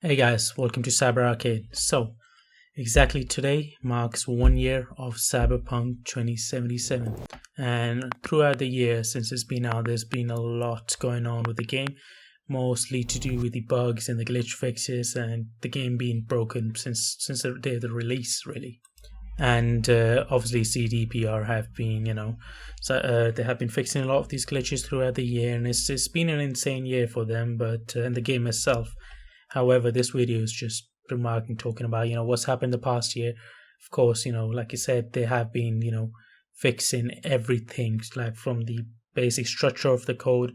Hey guys, welcome to Cyber Arcade. So, exactly today marks 1 year of Cyberpunk 2077. And throughout the year since it's been out, there's been a lot going on with the game, mostly to do with the bugs and the glitch fixes and the game being broken since the day of the release, really. And obviously CDPR have been, they have been fixing a lot of these glitches throughout the year, and it's been an insane year for them, but and the game itself. However, this video is just remarking, talking about, what's happened the past year. Of course, like I said, they have been, fixing everything, like from the basic structure of the code,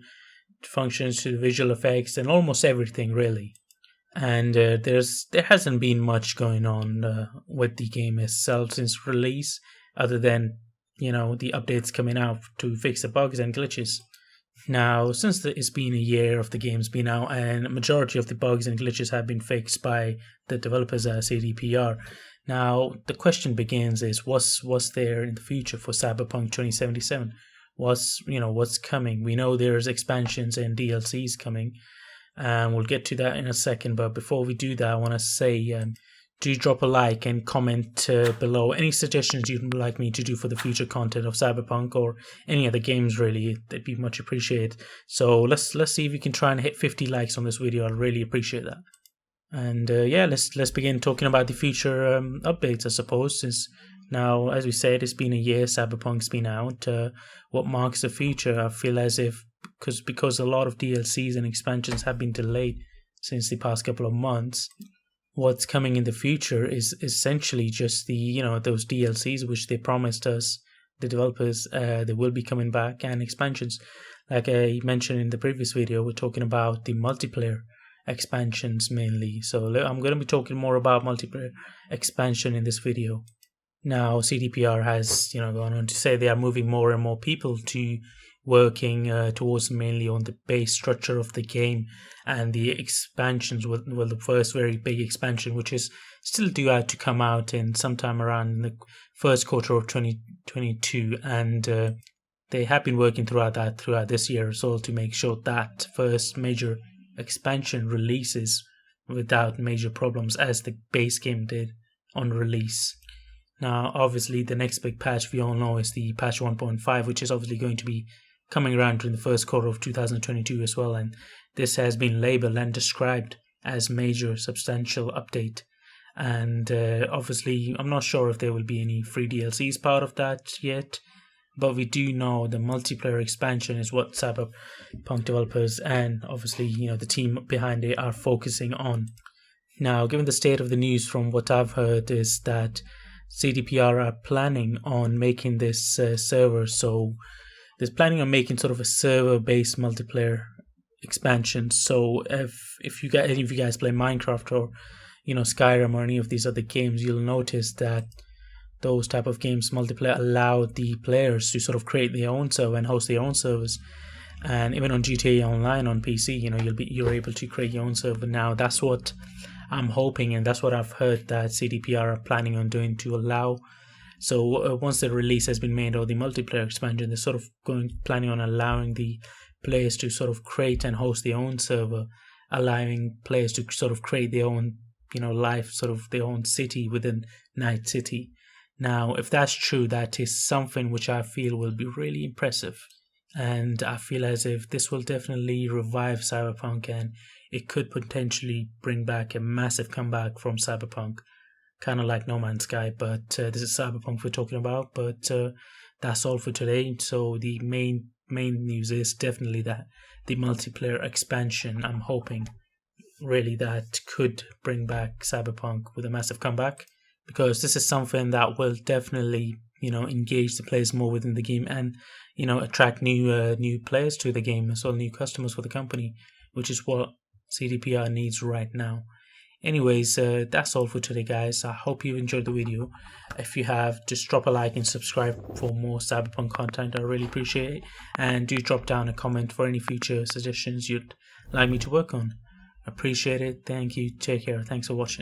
functions to the visual effects, and almost everything really. And there hasn't been much going on with the game itself since release, other than the updates coming out to fix the bugs and glitches. Now, since it's been a year of the game's been out, and a majority of the bugs and glitches have been fixed by the developers at CDPR, now the question begins: is what's there in the future for Cyberpunk 2077? What's coming? We know there's expansions and DLCs coming, and we'll get to that in a second. But before we do that, I want to say, do drop a like and comment below any suggestions you'd like me to do for the future content of Cyberpunk or any other games. Really, that'd be much appreciated. So let's see if we can try and hit 50 likes on this video. I'll really appreciate that. And yeah, let's begin talking about the future updates, I suppose. Since now, as we said, it's been a year Cyberpunk's been out. What marks the future? I feel as if because a lot of DLCs and expansions have been delayed since the past couple of months. What's coming in the future is essentially just the those DLCs which they promised us, the developers. They will be coming back, and expansions, like I mentioned in the previous video. We're talking about the multiplayer expansions mainly. So I'm going to be talking more about multiplayer expansion in this video. Now CDPR has gone on to say they are moving more and more people to working towards mainly on the base structure of the game, and the expansions well, the first very big expansion, which is still due out to come out in sometime around the first quarter of 2022, and they have been working throughout this year as well to make sure that first major expansion releases without major problems as the base game did on release. Now obviously the next big patch we all know is the patch 1.5, which is obviously going to be coming around during the first quarter of 2022 as well, and this has been labeled and described as major substantial update. And obviously I'm not sure if there will be any free DLCs part of that yet, but we do know the multiplayer expansion is what Cyberpunk developers and obviously the team behind it are focusing on. Now, given the state of the news, from what I've heard, is that CDPR are planning on making this server, so there's planning on making sort of a server-based multiplayer expansion. So if you guys, any of you guys play Minecraft or Skyrim or any of these other games, you'll notice that those type of games multiplayer allow the players to sort of create their own server and host their own servers. And even on GTA Online on PC, you're able to create your own server. Now that's what I'm hoping, and that's what I've heard that CDPR are planning on doing to allow. So once the release has been made, or the multiplayer expansion, they're sort of planning on allowing the players to sort of create and host their own server, allowing players to sort of create their own life, sort of their own city within Night City. Now if that's true, that is something which I feel will be really impressive, and I feel as if this will definitely revive Cyberpunk, and it could potentially bring back a massive comeback from Cyberpunk, kind of like No Man's Sky. But this is Cyberpunk we're talking about. But that's all for today. So the main news is definitely that the multiplayer expansion, I'm hoping really that could bring back Cyberpunk with a massive comeback, because this is something that will definitely engage the players more within the game, and attract new players to the game as well, new customers for the company, which is what CDPR needs right now. Anyways, that's all for today, guys. I hope you enjoyed the video. If you have, just drop a like and subscribe for more Cyberpunk content. I really appreciate it. And do drop down a comment for any future suggestions you'd like me to work on. Appreciate it. Thank you. Take care. Thanks for watching.